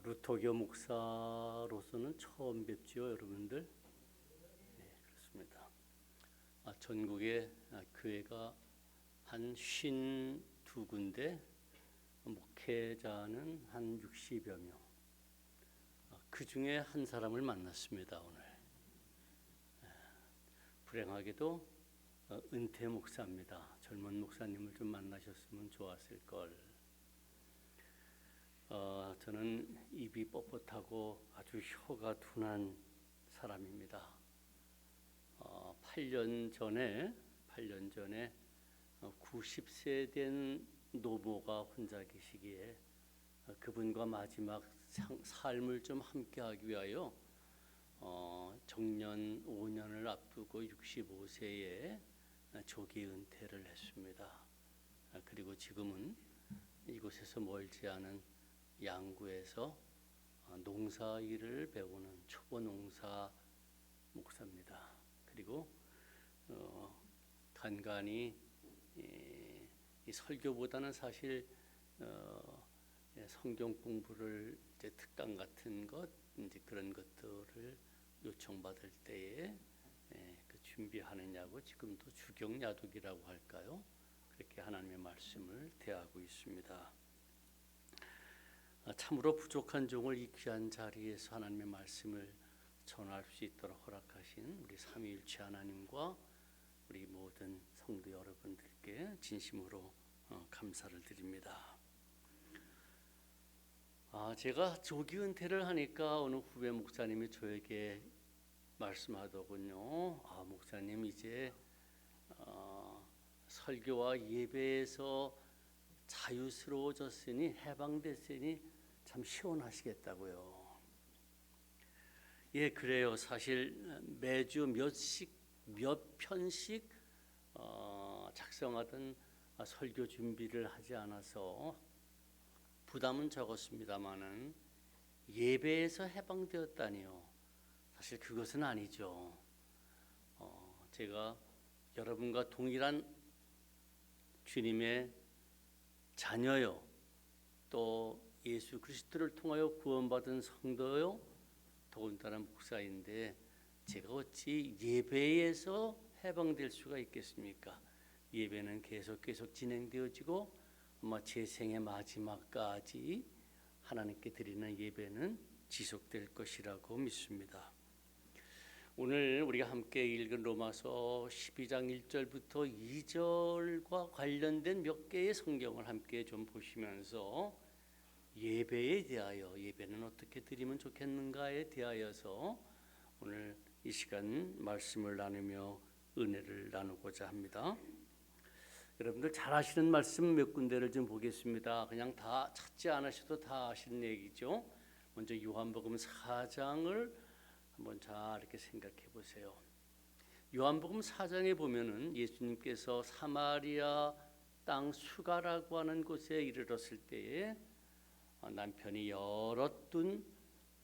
루터교 목사로서는 처음 뵙지요, 여러분들. 네, 그렇습니다. 전국에 교회가 한 52군데, 목회자는 한 60여 명. 그 중에 한 사람을 만났습니다, 오늘. 불행하게도 은퇴 목사입니다. 젊은 목사님을 좀 만나셨으면 좋았을 걸. 저는 입이 뻣뻣하고 아주 혀가 둔한 사람입니다. 8년 전에 90세 된 노모가 혼자 계시기에 그분과 마지막 삶을 좀 함께하기 위하여 정년 5년을 앞두고 65세에 조기 은퇴를 했습니다. 그리고 지금은 이곳에서 멀지 않은 양구에서 농사일을 배우는 초보 농사 목사입니다. 그리고 간간히 이 설교보다는 사실 성경 공부를 이제 특강 같은 것 이제 그런 것들을 요청받을 때에 그 준비하느냐고 지금도 주경야독이라고 할까요? 그렇게 하나님의 말씀을 대하고 있습니다. 참으로 부족한 종을 이 귀한 자리에서 하나님의 말씀을 전할 수 있도록 허락하신 우리 삼위일체 하나님과 우리 모든 성도 여러분들께 진심으로 감사를 드립니다. 제가 조기 은퇴를 하니까 어느 후배 목사님이 저에게 말씀하더군요. 목사님 이제 설교와 예배에서 자유스러워졌으니 해방됐으니 참 시원하시겠다고요. 예, 그래요. 사실 매주 몇 편씩 작성하던 설교 준비를 하지 않아서 부담은 적었습니다마는 예배에서 해방되었다니요. 사실 그것은 아니죠. 제가 여러분과 동일한 주님의 자녀요, 또 예수 그리스도를 통하여 구원받은 성도요, 더군다나 목사인데 제가 어찌 예배에서 해방될 수가 있겠습니까? 예배는 계속 진행되어지고 아마 제 생의 마지막까지 하나님께 드리는 예배는 지속될 것이라고 믿습니다. 오늘 우리가 함께 읽은 로마서 12장 1절부터 2절과 관련된 몇 개의 성경을 함께 좀 보시면서 예배에 대하여, 예배는 어떻게 드리면 좋겠는가에 대하여서 오늘 이 시간 말씀을 나누며 은혜를 나누고자 합니다. 여러분들 잘 아시는 말씀 몇 군데를 좀 보겠습니다. 그냥 다 찾지 않으셔도 다 아시는 얘기죠. 먼저 요한복음 4장을 한번 잘 이렇게 생각해 보세요. 요한복음 4장에 보면은 예수님께서 사마리아 땅 수가라고 하는 곳에 이르렀을 때에 남편이 열어둔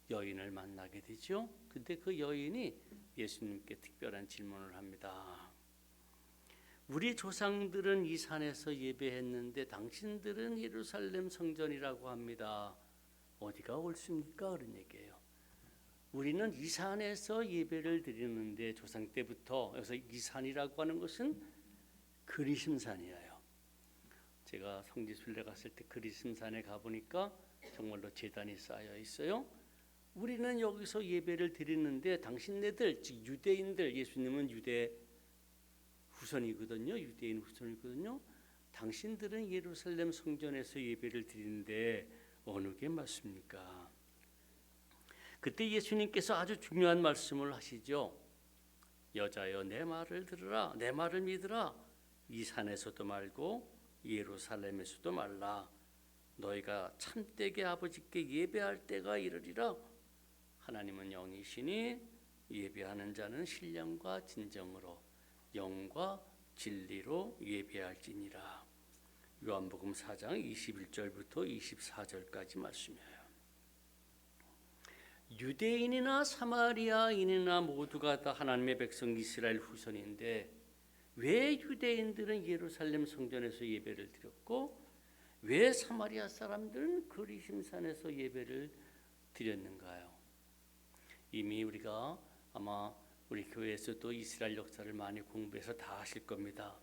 여인을 만나게 되죠. 근데 그 여인이 예수님께 특별한 질문을 합니다. 우리 조상들은 이 산에서 예배했는데 당신들은 예루살렘 성전이라고 합니다. 어디가 옳습니까? 그런 얘기예요. 우리는 이 산에서 예배를 드리는데 조상 때부터, 여기서 이 산이라고 하는 것은 그리심산이에요. 제가 성지순례 갔을 때 그리심산에 가보니까 정말로 제단이 쌓여 있어요. 우리는 여기서 예배를 드리는데 당신네들, 즉 유대인들, 예수님은 유대 후손이거든요. 유대인 후손이거든요. 당신들은 예루살렘 성전에서 예배를 드리는데 어느 게 맞습니까? 그때 예수님께서 아주 중요한 말씀을 하시죠. 여자여 내 말을 들으라, 내 말을 믿으라. 이 산에서도 말고 예루살렘에서도 말라. 너희가 참되게 아버지께 예배할 때가 이르리라. 하나님은 영이시니 예배하는 자는 신령과 진정으로 영과 진리로 예배할지니라. 요한복음 4장 21절부터 24절까지 말씀이에요. 유대인이나 사마리아인이나 모두가 다 하나님의 백성 이스라엘 후손인데 왜 유대인들은 예루살렘 성전에서 예배를 드렸고 왜 사마리아 사람들은 그리심산에서 예배를 드렸는가요? 이미 우리가 아마 우리 교회에서도 이스라엘 역사를 많이 공부해서 다 아실 겁니다.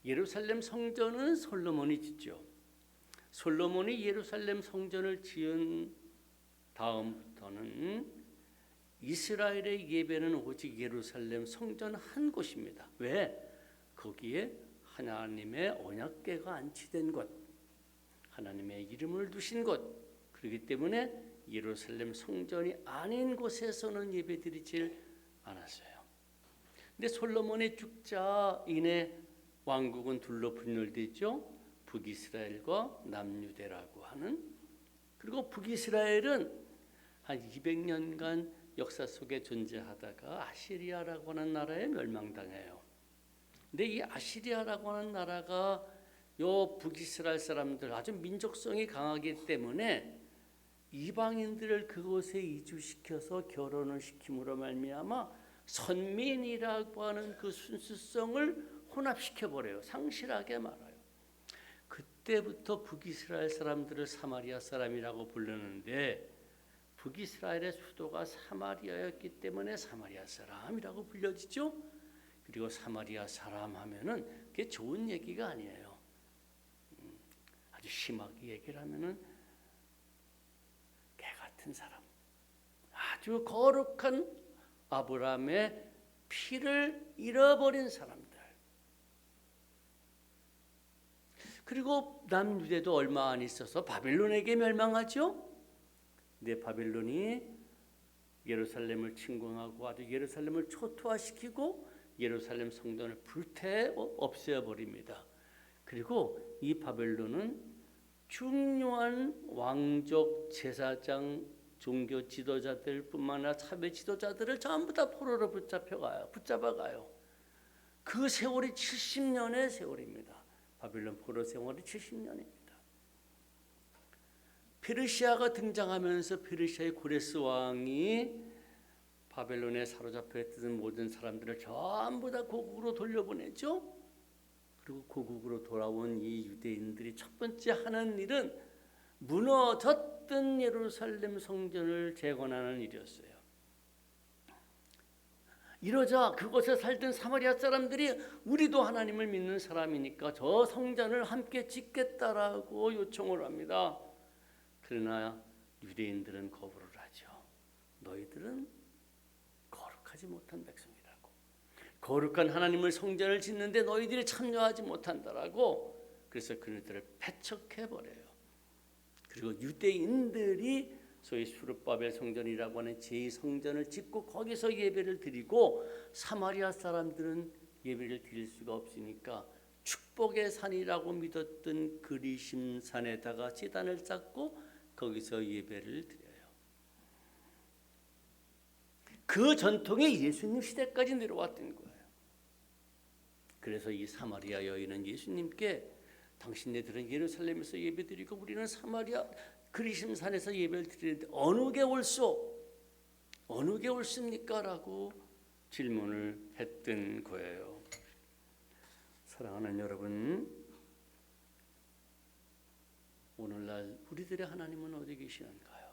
예루살렘 성전은 솔로몬이 짓죠. 솔로몬이 예루살렘 성전을 지은 다음부터는 이스라엘의 예배는 오직 예루살렘 성전 한 곳입니다. 왜? 거기에 하나님의 언약궤가 안치된 곳, 하나님의 이름을 두신 곳, 그렇기 때문에 예루살렘 성전이 아닌 곳에서는 예배드리질 않았어요. 근데 솔로몬이 죽자 이내 왕국은 둘로 분열되죠. 북이스라엘과 남유대라고 하는. 그리고 북이스라엘은 한 200년간 역사 속에 존재하다가 아시리아라고 하는 나라에 멸망당해요. 근데 이 아시리아라고 하는 나라가 요 북이스라엘 사람들 아주 민족성이 강하기 때문에 이방인들을 그곳에 이주시켜서 결혼을 시킴으로 말미암아 선민이라고 하는 그 순수성을 혼합시켜 버려요. 상실하게 말아요. 그때부터 북이스라엘 사람들을 사마리아 사람이라고 부르는데 북이스라엘의 수도가 사마리아였기 때문에 사마리아 사람이라고 불려지죠. 그리고 사마리아 사람 하면은 그게 좋은 얘기가 아니에요. 아주 심하게 얘기를 하면은 개 같은 사람, 아주 거룩한 아브라함의 피를 잃어버린 사람들. 그리고 남유대도 얼마 안 있어서 바빌론에게 멸망하죠. 근데 바빌론이 예루살렘을 침공하고 아주 예루살렘을 초토화시키고 예루살렘 성전을 불태 없애버립니다. 그리고 이 바벨론은 중요한 왕족, 제사장, 종교 지도자들 뿐만 아니라 사회 지도자들을 전부 다 포로로 붙잡아가요. 그 세월이 70년의 세월입니다. 바빌론 포로 세월이 70년입니다. 페르시아가 등장하면서 페르시아의 고레스 왕이 바벨론에 사로잡혀 있던 모든 사람들을 전부 다 고국으로 돌려보내죠. 그리고 고국으로 돌아온 이 유대인들이 첫 번째 하는 일은 무너졌던 예루살렘 성전을 재건하는 일이었어요. 이러자 그곳에 살던 사마리아 사람들이 우리도 하나님을 믿는 사람이니까 저 성전을 함께 짓겠다라고 요청을 합니다. 그러나 유대인들은 거부를 하죠. 너희들은 거룩하지 못한 백성이라고. 거룩한 하나님을 성전을 짓는데 너희들이 참여하지 못한다라고. 그래서 그들을 패척해버려요. 그리고 유대인들이 소위 수르바벨 성전이라고 하는 제2성전을 짓고 거기서 예배를 드리고 사마리아 사람들은 예배를 드릴 수가 없으니까 축복의 산이라고 믿었던 그리심 산에다가 제단을 쌓고 거기서 예배를 드려요. 그 전통이 예수님 시대까지 내려왔던 거예요. 그래서 이 사마리아 여인은 예수님께 당신네들은 예루살렘에서 예배드리고 우리는 사마리아 그리심산에서 예배를 드리는데 어느 게 옳소? 어느 게 옳습니까? 라고 질문을 했던 거예요. 사랑하는 여러분, 오늘날 우리들의 하나님은 어디 계시는가요?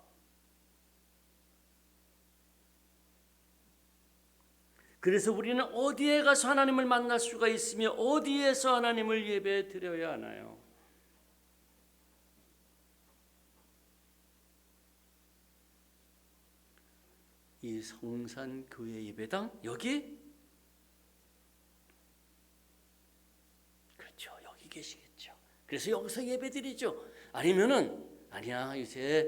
그래서 우리는 어디에 가서 하나님을 만날 수가 있으며 어디에서 하나님을 예배 드려야 하나요? 이 성산교회 예배당 여기? 그렇죠. 여기 계시겠죠. 그래서 여기서 예배드리죠. 아니면은 아니야 요새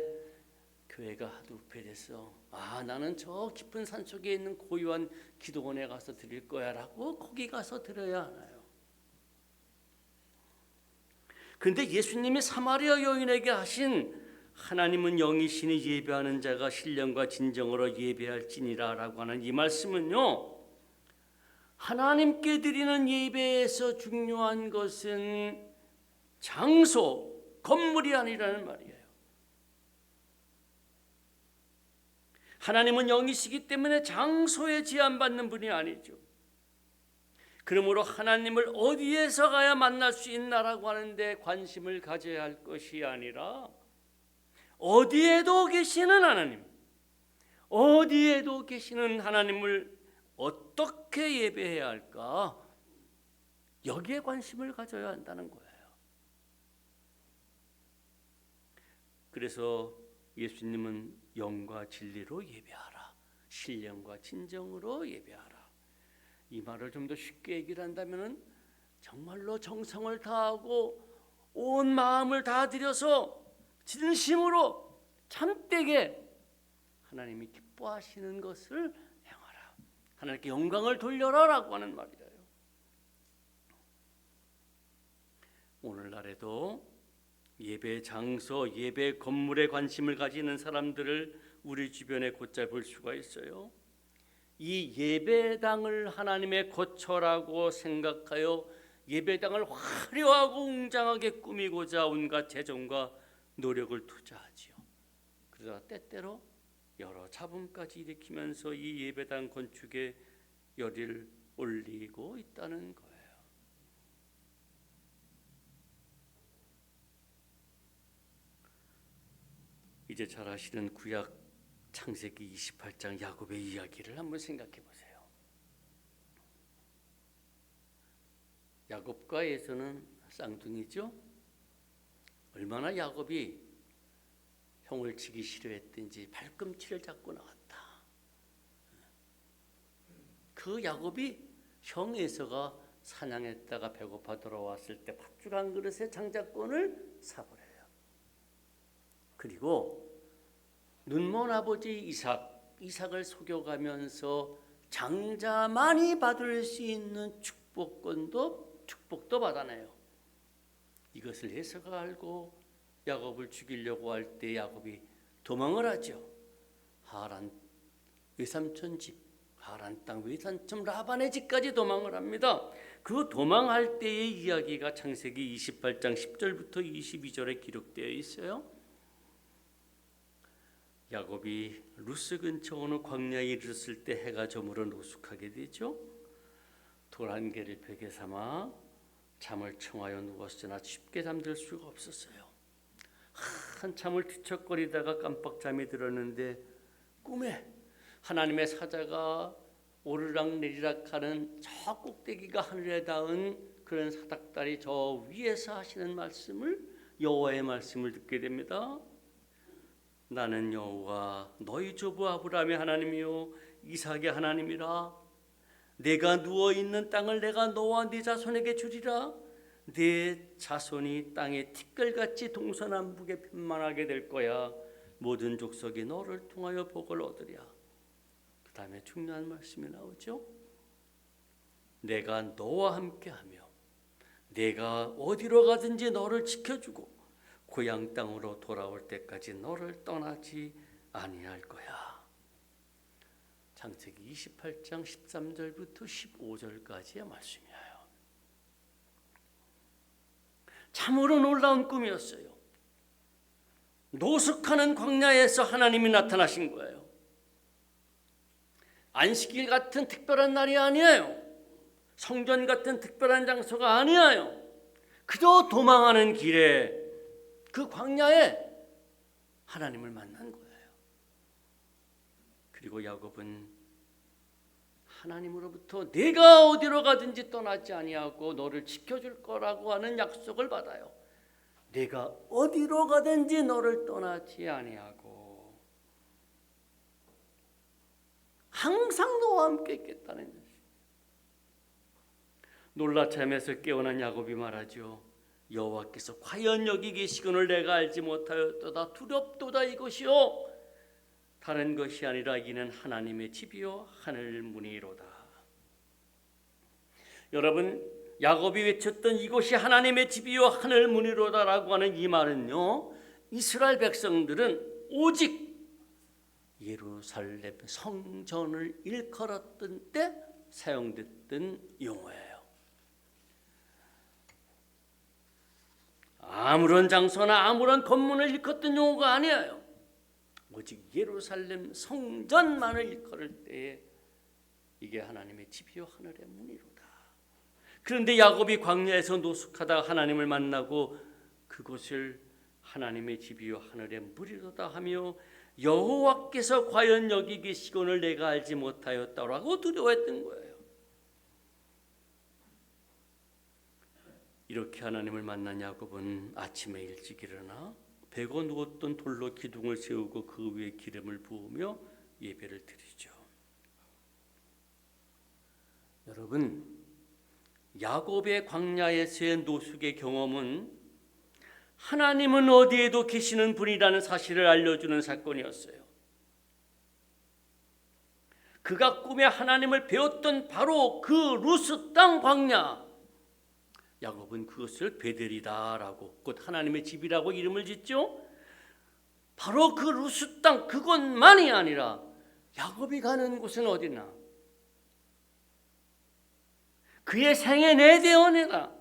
교회가 하도 우패됐어. 나는 저 깊은 산속에 있는 고요한 기도원에 가서 드릴 거야 라고 거기 가서 드려야 하나요? 그런데 예수님이 사마리아 여인에게 하신 하나님은 영이시니 예배하는 자가 신령과 진정으로 예배할지니라 라고 하는 이 말씀은요, 하나님께 드리는 예배에서 중요한 것은 장소, 건물이 아니라는 말이에요. 하나님은 영이시기 때문에 장소에 제한받는 분이 아니죠. 그러므로 하나님을 어디에서 가야 만날 수 있나라고 하는데 관심을 가져야 할 것이 아니라 어디에도 계시는 하나님, 어디에도 계시는 하나님을 어떻게 예배해야 할까? 여기에 관심을 가져야 한다는 거예요. 그래서 예수님은 영과 진리로 예배하라, 신령과 진정으로 예배하라. 이 말을 좀 더 쉽게 얘기를 한다면 정말로 정성을 다하고 온 마음을 다 들여서 진심으로 참되게 하나님이 기뻐하시는 것을 행하라, 하나님께 영광을 돌려라라고 하는 말이에요. 오늘날에도 예배 장소, 예배 건물에 관심을 가지는 사람들을 우리 주변에 곧잘 볼 수가 있어요. 이 예배당을 하나님의 거처라고 생각하여 예배당을 화려하고 웅장하게 꾸미고자 온갖 재정과 노력을 투자하지요. 그러다 때때로 여러 잡음까지 일으키면서 이 예배당 건축에 열의를 올리고 있다는 거예요. 이제 잘 아시는 구약 창세기 28장 야곱의 이야기를 한번 생각해 보세요. 야곱과 에서는 쌍둥이죠. 얼마나 야곱이 형을 치기 싫어했든지 발꿈치를 잡고 나왔다. 그 야곱이 형 에서가 사냥했다가 배고파 돌아왔을 때 팥죽 한 그릇에 장자권을 사버려요. 그리고 눈먼 아버지 이삭을 속여가면서 장자만이 받을 수 있는 축복도 받아내요. 이것을 에서가 알고 야곱을 죽이려고 할 때 야곱이 도망을 하죠. 하란 외삼촌 집, 하란 땅 외삼촌 라반의 집까지 도망을 합니다. 그 도망할 때의 이야기가 창세기 28장 10절부터 22절에 기록되어 있어요. 야곱이 루스 근처 어느 광야에 이르렀을 때 해가 저물어 노숙하게 되죠. 돌 한 개를 벽에 삼아 잠을 청하여 누웠으나 쉽게 잠들 수가 없었어요. 한참을 뒤척거리다가 깜빡 잠이 들었는데 꿈에 하나님의 사자가 오르락 내리락 하는 저 꼭대기가 하늘에 닿은 그런 사닥다리 저 위에서 하시는 말씀을, 여호와의 말씀을 듣게 됩니다. 나는 여호와 너희 조부 아브라함의 하나님이요 이삭의 하나님이라. 내가 누워있는 땅을 내가 너와 네 자손에게 주리라. 네 자손이 땅에 티끌같이 동서남북에 편만하게 될 거야. 모든 족속이 너를 통하여 복을 얻으랴. 그 다음에 중요한 말씀이 나오죠. 내가 너와 함께하며 내가 어디로 가든지 너를 지켜주고 고향 땅으로 돌아올 때까지 너를 떠나지 아니할 거야. 창세기 28장 13절부터 15절까지의 말씀이에요. 참으로 놀라운 꿈이었어요. 노숙하는 광야에서 하나님이 나타나신 거예요. 안식일 같은 특별한 날이 아니에요. 성전 같은 특별한 장소가 아니에요. 그저 도망하는 길에 그 광야에 하나님을 만난 거예요. 그리고 야곱은 하나님으로부터 내가 어디로 가든지 떠나지 아니하고 너를 지켜줄 거라고 하는 약속을 받아요. 내가 어디로 가든지 너를 떠나지 아니하고 항상 너와 함께 있겠다는 것이. 놀라 잠에서 깨어난 야곱이 말하죠. 여호와께서 과연 여기 계시거늘 내가 알지 못하였도다. 두렵도다 이것이요 다른 것이 아니라 이는 하나님의 집이요 하늘 문이로다. 여러분, 야곱이 외쳤던 이곳이 하나님의 집이요 하늘 문이로다라고 하는 이 말은요, 이스라엘 백성들은 오직 예루살렘 성전을 일컬었던 때 사용됐던 용어예요. 아무런 장소나 아무런 건물을 일컫던 용어가 아니에요. 오직 예루살렘 성전만을 일컬을 때에 이게 하나님의 집이요 하늘의 문이로다. 그런데 야곱이 광야에서 노숙하다가 하나님을 만나고 그곳을 하나님의 집이요 하늘의 무리로다 하며 여호와께서 과연 여기 계시거늘 내가 알지 못하였다라고 두려워했던 거예요. 이렇게 하나님을 만난 야곱은 아침에 일찍 일어나 베고 누웠던 돌로 기둥을 세우고 그 위에 기름을 부으며 예배를 드리죠. 여러분, 야곱의 광야에서의 노숙의 경험은 하나님은 어디에도 계시는 분이라는 사실을 알려주는 사건이었어요. 그가 꿈에 하나님을 배웠던 바로 그 루스 땅 광야, 야곱은 그것을 베델이다라고 곧 하나님의 집이라고 이름을 짓죠. 바로 그 루스 땅 그것만이 아니라 야곱이 가는 곳은 어디나 그의 생애 내대원에나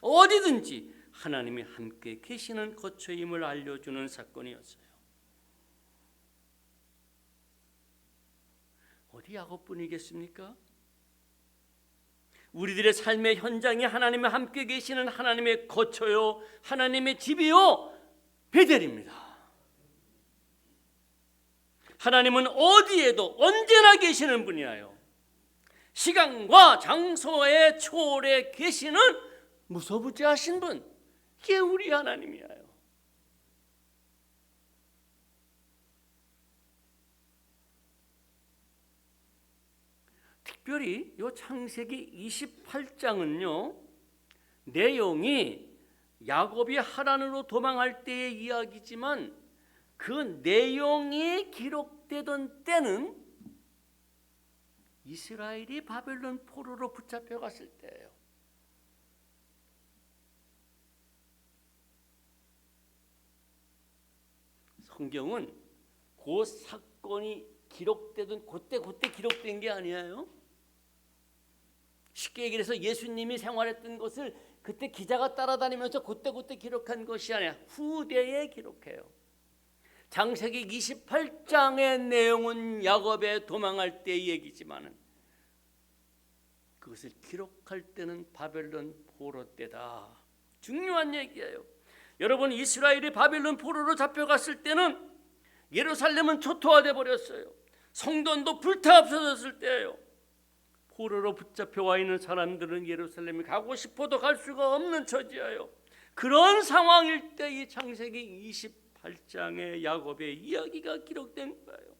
어디든지 하나님이 함께 계시는 거처임을 알려주는 사건이었어요. 어디 야곱뿐이겠습니까? 우리들의 삶의 현장에 하나님이 함께 계시는 하나님의 거처요 하나님의 집이요 베델입니다. 하나님은 어디에도 언제나 계시는 분이에요. 시간과 장소의 초월에 계시는 무소부지하신 분, 이게 우리 하나님이에요. 특별히 이 창세기 28장은요 내용이 야곱이 하란으로 도망할 때의 이야기지만 그 내용이 기록되던 때는 이스라엘이 바벨론 포로로 붙잡혀갔을 때예요. 성경은 그 사건이 기록되던 그때 기록된 게 아니에요. 쉽게 얘기해서 예수님이 생활했던 것을 그때 기자가 따라다니면서 그때 기록한 것이 아니라 후대에 기록해요. 창세기 28장의 내용은 야곱의 도망할 때의 얘기지만 그것을 기록할 때는 바벨론 포로 때다. 중요한 얘기예요. 여러분, 이스라엘이 바벨론 포로로 잡혀갔을 때는 예루살렘은 초토화돼 버렸어요. 성전도 불타 없어졌을 때예요. 포로로 붙잡혀 와 있는 사람들은 예루살렘에 가고 싶어도 갈 수가 없는 처지예요. 그런 상황일 때 이 창세기 28장의 야곱의 이야기가 기록된 거예요.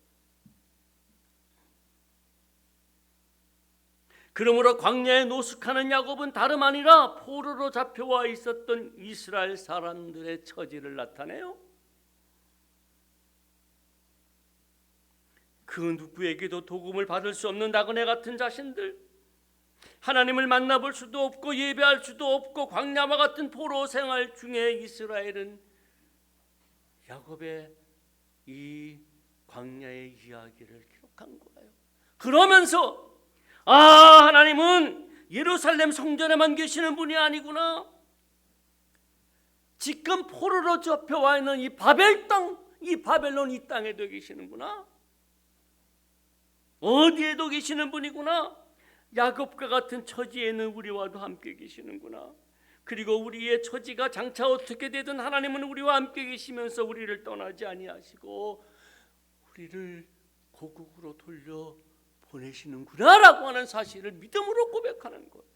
그러므로 광야에 노숙하는 야곱은 다름 아니라 포로로 잡혀와 있었던 이스라엘 사람들의 처지를 나타내요. 그 누구에게도 도움을 받을 수 없는 나그네 같은 자신들, 하나님을 만나볼 수도 없고 예배할 수도 없고 광야와 같은 포로 생활 중에 이스라엘은 야곱의 이 광야의 이야기를 기록한 거예요. 그러면서 하나님은 예루살렘 성전에만 계시는 분이 아니구나. 지금 포로로 잡혀와 있는 이 바벨 땅, 이 바벨론 이 땅에도 계시는구나. 어디에도 계시는 분이구나. 야곱과 같은 처지에는 우리와도 함께 계시는구나. 그리고 우리의 처지가 장차 어떻게 되든 하나님은 우리와 함께 계시면서 우리를 떠나지 아니하시고 우리를 고국으로 돌려 보내시는구나라고 하는 사실을 믿음으로 고백하는 거예요.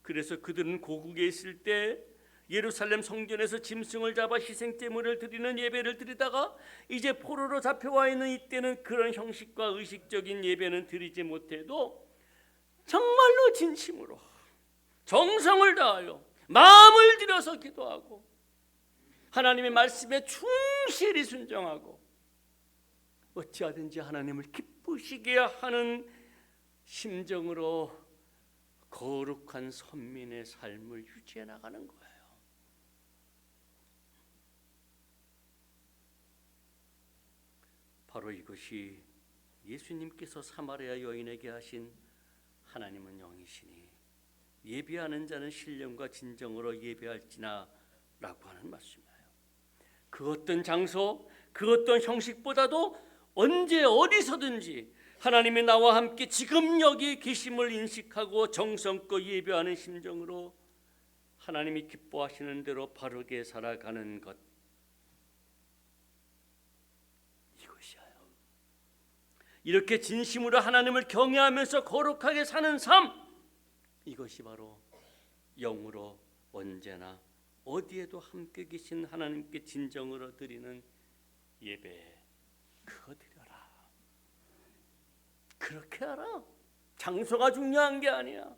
그래서 그들은 고국에 있을 때 예루살렘 성전에서 짐승을 잡아 희생제물을 드리는 예배를 드리다가 이제 포로로 잡혀와 있는 이때는 그런 형식과 의식적인 예배는 드리지 못해도 정말로 진심으로 정성을 다하여 마음을 들여서 기도하고 하나님의 말씀에 충실히 순종하고 어찌하든지 하나님을 기쁘시게 하는 심정으로 거룩한 선민의 삶을 유지해 나가는 거예요. 바로 이것이 예수님께서 사마리아 여인에게 하신 하나님은 영이시니 예배하는 자는 신령과 진정으로 예배할지나 라고 하는 말씀이에요. 그 어떤 장소, 그 어떤 형식보다도 언제 어디서든지 하나님이 나와 함께 지금 여기 계심을 인식하고 정성껏 예배하는 심정으로 하나님이 기뻐하시는 대로 바르게 살아가는 것, 이것이에요. 이렇게 진심으로 하나님을 경외하면서 거룩하게 사는 삶, 이것이 바로 영으로 언제나 어디에도 함께 계신 하나님께 진정으로 드리는 예배, 그거 드려라. 그렇게 하라. 장소가 중요한 게 아니야.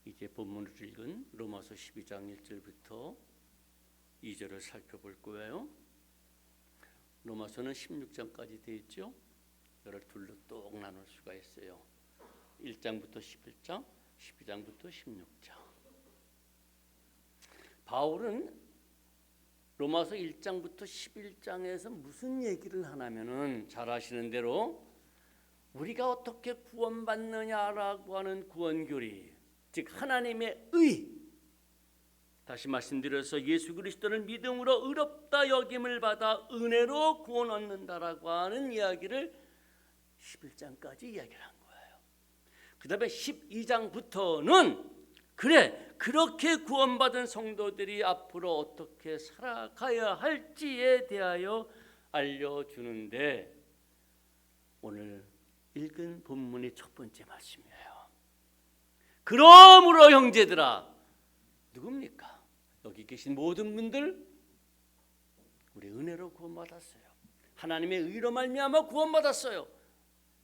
이제 본문을 읽은 로마서 12장 1절부터 2절을 살펴볼 거예요. 로마서는 16장까지 되어 있죠. 이를 둘로 똑 나눌 수가 있어요. 1장부터 11장, 12장부터 16장. 바울은 로마서 1장부터 11장에서 무슨 얘기를 하냐면은 잘 아시는 대로 우리가 어떻게 구원받느냐라고 하는 구원교리, 즉 하나님의 의, 다시 말씀드려서 예수 그리스도를 믿음으로 의롭다 여김을 받아 은혜로 구원 얻는다라고 하는 이야기를 11장까지 이야기를 한 거예요. 그 다음에 12장부터는 그래, 그렇게 구원받은 성도들이 앞으로 어떻게 살아가야 할지에 대하여 알려주는데, 오늘 읽은 본문의 첫 번째 말씀이에요. 그러므로 형제들아, 누굽니까? 여기 계신 모든 분들, 우리 은혜로 구원받았어요. 하나님의 의로 말미암아 구원받았어요.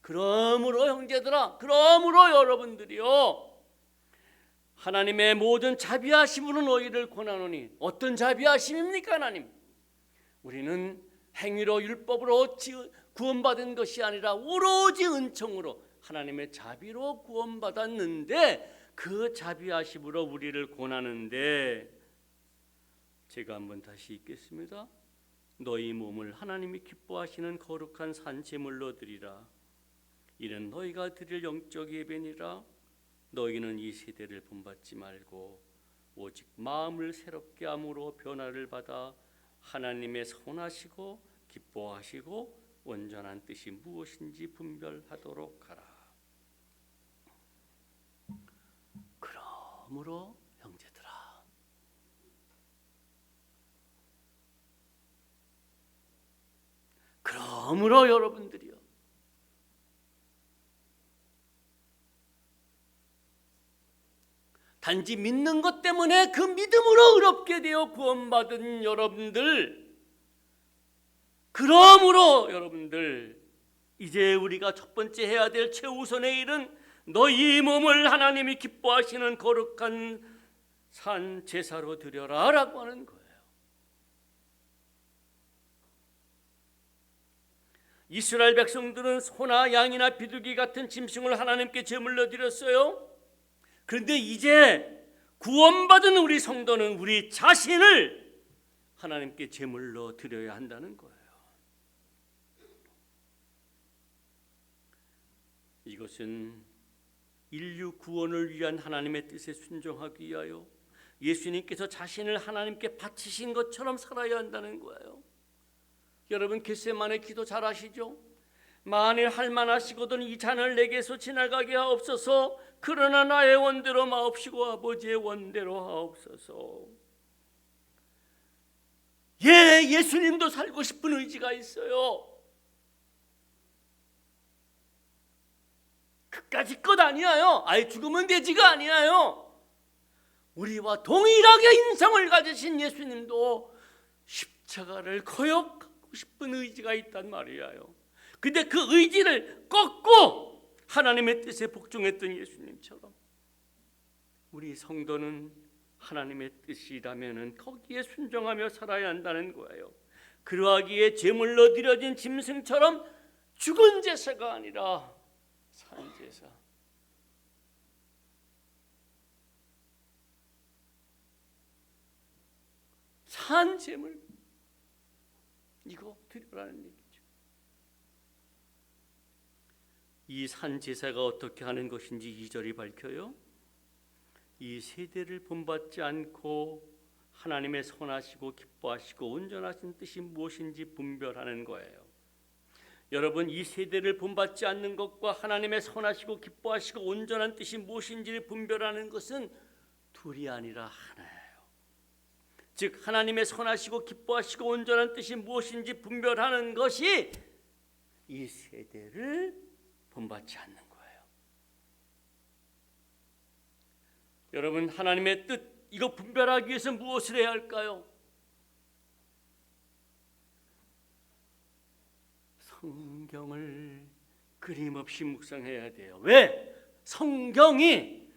그러므로 형제들아, 그러므로 여러분들이요, 하나님의 모든 자비하심으로 너희를 권하노니. 어떤 자비하심입니까? 하나님, 우리는 행위로 율법으로 구원받은 것이 아니라 오로지 은총으로 하나님의 자비로 구원받았는데, 그 자비하심으로 우리를 권하는데, 제가 한번 다시 읽겠습니다. 너희 몸을 하나님이 기뻐하시는 거룩한 산 제물로 드리라. 이는 너희가 드릴 영적 예배니라. 너희는 이 세대를 본받지 말고 오직 마음을 새롭게 함으로 변화를 받아 하나님의 선하시고 기뻐하시고 온전한 뜻이 무엇인지 분별하도록 하라. 그러므로 형제들아, 그러므로 여러분들이요, 단지 믿는 것 때문에 그 믿음으로 의롭게 되어 구원받은 여러분들, 그러므로 여러분들, 이제 우리가 첫 번째 해야 될 최우선의 일은 너희 몸을 하나님이 기뻐하시는 거룩한 산 제사로 드려라 라고 하는 거예요. 이스라엘 백성들은 소나 양이나 비둘기 같은 짐승을 하나님께 제물로 드렸어요. 그런데 이제 구원받은 우리 성도는 우리 자신을 하나님께 제물로 드려야 한다는 거예요. 이것은 인류 구원을 위한 하나님의 뜻에 순종하기 위하여 예수님께서 자신을 하나님께 바치신 것처럼 살아야 한다는 거예요. 여러분, 겟세마네 기도 잘 아시죠? 만일 할만하시거든 이 잔을 내게서 지나가게 하옵소서. 그러나 나의 원대로 마옵시고 아버지의 원대로 하옵소서. 예수님도 살고 싶은 의지가 있어요. 그까짓 것 아니에요. 아예 죽으면 되지가 아니에요. 우리와 동일하게 인성을 가지신 예수님도 십자가를 거역하고 싶은 의지가 있단 말이에요. 근데 그 의지를 꺾고 하나님의 뜻에 복종했던 예수님처럼 우리 성도는 하나님의 뜻이라면 거기에 순종하며 살아야 한다는 거예요. 그러하기에 제물로 드려진 짐승처럼 죽은 제사가 아니라 산 제사, 산 제물, 이거 드리라는 얘기죠. 이 산 제사가 어떻게 하는 것인지 2절이 밝혀요. 이 세대를 본받지 않고 하나님의 선하시고 기뻐하시고 온전하신 뜻이 무엇인지 분별하는 거예요. 여러분, 이 세대를 본받지 않는 것과 하나님의 선하시고 기뻐하시고 온전한 뜻이 무엇인지를 분별하는 것은 둘이 아니라 하나예요. 즉 하나님의 선하시고 기뻐하시고 온전한 뜻이 무엇인지 분별하는 것이 이 세대를 본받지 않는 거예요. 여러분, 하나님의 뜻 이거 분별하기 위해서 무엇을 해야 할까요? 성경을 끊임없이 묵상해야 돼요. 왜? 성경이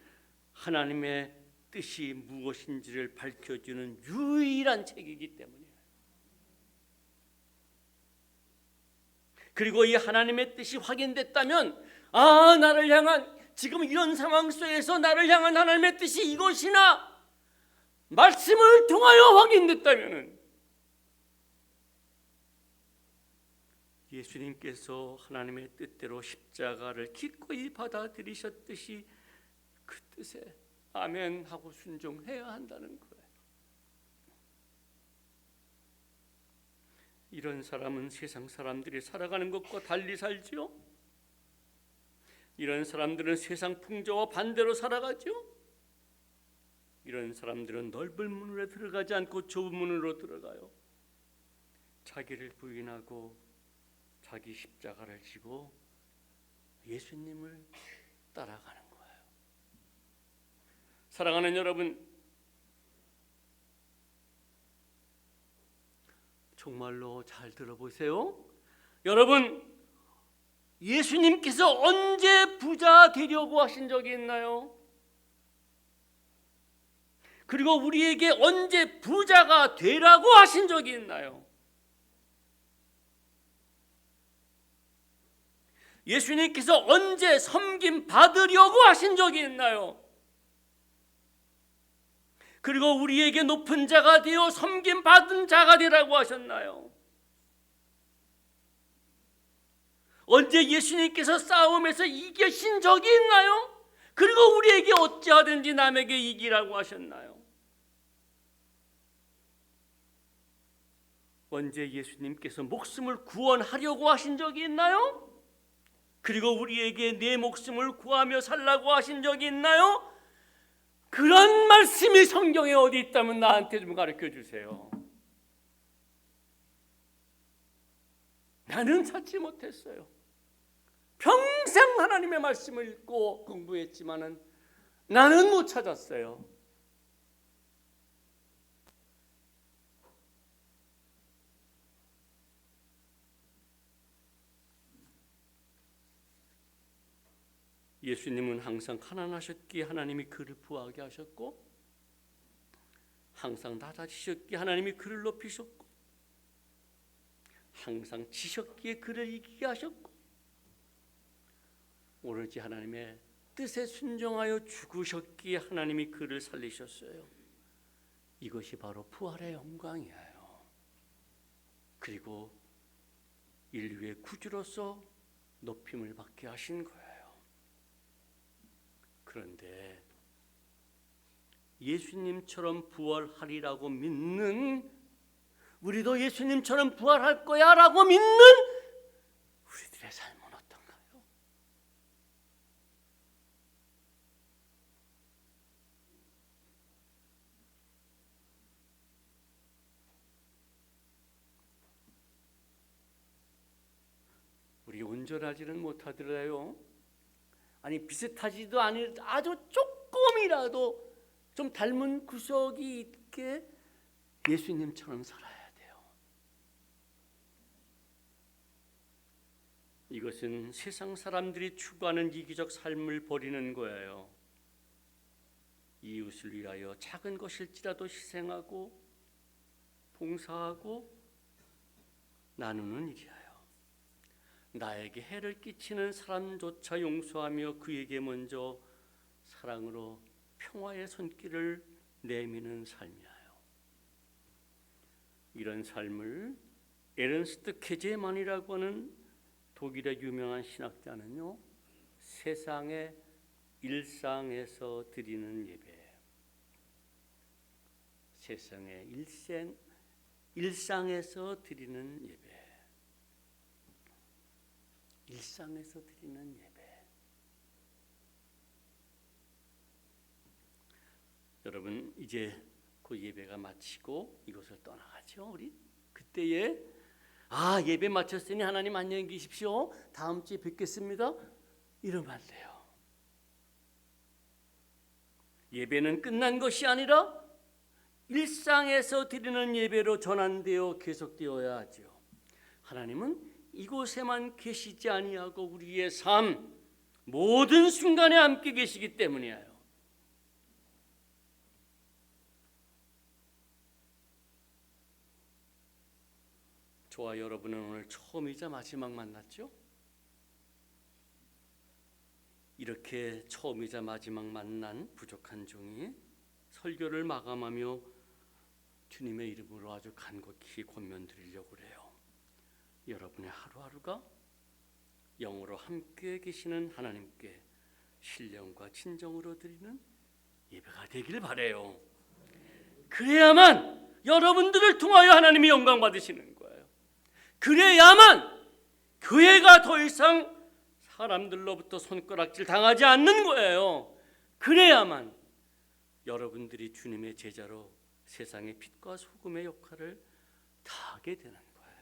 하나님의 뜻이 무엇인지를 밝혀주는 유일한 책이기 때문이에요. 그리고 이 하나님의 뜻이 확인됐다면 나를 향한 지금 이런 상황 속에서 나를 향한 하나님의 뜻이 이것이나 말씀을 통하여 확인됐다면 예수님께서 하나님의 뜻대로 십자가를 기꺼이 받아들이셨듯이 그 뜻에 아멘 하고 순종해야 한다는 거예요. 이런 사람은 세상 사람들이 살아가는 것과 달리 살지요. 이런 사람들은 세상 풍조와 반대로 살아가죠. 이런 사람들은 넓은 문으로 들어가지 않고 좁은 문으로 들어가요. 자기를 부인하고 자기 십자가를 지고 예수님을 따라가는 거예요. 사랑하는 여러분, 정말로 잘 들어보세요. 여러분, 예수님께서 언제 부자 되려고 하신 적이 있나요? 그리고 우리에게 언제 부자가 되라고 하신 적이 있나요? 예수님께서 언제 섬김 받으려고 하신 적이 있나요? 그리고 우리에게 높은 자가 되어 섬김 받은 자가 되라고 하셨나요? 언제 예수님께서 싸움에서 이기신 적이 있나요? 그리고 우리에게 어찌하든지 남에게 이기라고 하셨나요? 언제 예수님께서 목숨을 구원하려고 하신 적이 있나요? 그리고 우리에게 내 목숨을 구하며 살라고 하신 적이 있나요? 그런 말씀이 성경에 어디 있다면 나한테 좀 가르쳐 주세요. 나는 찾지 못했어요. 평생 하나님의 말씀을 읽고 공부했지만은 나는 못 찾았어요. 예수님은 항상 가난하셨기에 하나님이 그를 부하게 하셨고, 항상 낮아지셨기에 하나님이 그를 높이셨고, 항상 지셨기에 그를 이기게 하셨고, 오로지 하나님의 뜻에 순종하여 죽으셨기에 하나님이 그를 살리셨어요. 이것이 바로 부활의 영광이에요. 그리고 인류의 구주로서 높임을 받게 하신 거예요. 그런데 예수님처럼 부활하리라고 믿는, 우리도 예수님처럼 부활할 거야 라고 믿는 우리들의 삶은 어떤가요? 우리 온전하지는 못하더라요. 아니 비슷하지도 않은 아주 조금이라도 좀 닮은 구석이 있게 예수님처럼 살아야 돼요. 이것은 세상 사람들이 추구하는 이기적 삶을 버리는 거예요. 이웃을 위하여 작은 것일지라도 희생하고 봉사하고 나누는 일이에요. 나에게 해를 끼치는 사람조차 용서하며 그에게 먼저 사랑으로 평화의 손길을 내미는 삶이에요. 이런 삶을 에른스트 케제만이라고 하는 독일의 유명한 신학자는요, 세상의 일상에서 드리는 예배예요. 세상의 일상에서 드리는 예배. 일상에서 드리는 예배. 여러분 이제 그 예배가 마치고 이곳을 떠나가죠. 우리 그때에 예배 마쳤으니 하나님 안녕히 계십시오. 다음 주에 뵙겠습니다. 이러면 안 돼요. 예배는 끝난 것이 아니라 일상에서 드리는 예배로 전환되어 계속되어야 하죠. 하나님은 이곳에만 계시지 아니하고 우리의 삶 모든 순간에 함께 계시기 때문이에요. 저와 여러분은 오늘 처음이자 마지막 만났죠? 이렇게 처음이자 마지막 만난 부족한 종이 설교를 마감하며 주님의 이름으로 아주 간곡히 권면드리려고 그래요. 여러분의 하루하루가 영으로 함께 계시는 하나님께 신령과 진정으로 드리는 예배가 되길 바라요. 그래야만 여러분들을 통하여 하나님이 영광 받으시는 거예요. 그래야만 교회가 더 이상 사람들로부터 손가락질 당하지 않는 거예요. 그래야만 여러분들이 주님의 제자로 세상의 빛과 소금의 역할을 다하게 되는 거예요.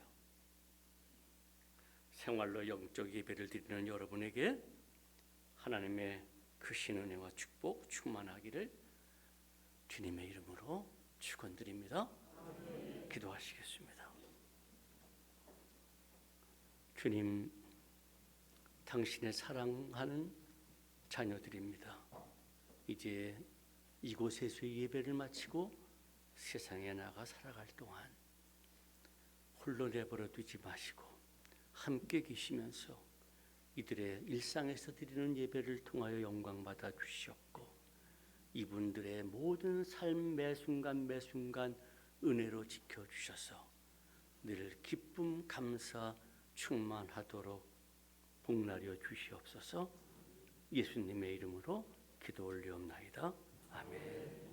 생활로 영적 예배를 드리는 여러분에게 하나님의 크신 은혜와 축복 충만하기를 주님의 이름으로 축원드립니다. 기도하시겠습니다. 주님, 당신의 사랑하는 자녀들입니다. 이제 이곳에서의 예배를 마치고 세상에 나가 살아갈 동안 홀로 내버려 두지 마시고 함께 계시면서 이들의 일상에서 드리는 예배를 통하여 영광 받아 주시옵고 이분들의 모든 삶 매 순간 매 순간 은혜로 지켜주셔서 늘 기쁨 감사 충만하도록 복나려 주시옵소서. 예수님의 이름으로 기도 올리옵나이다. 아멘.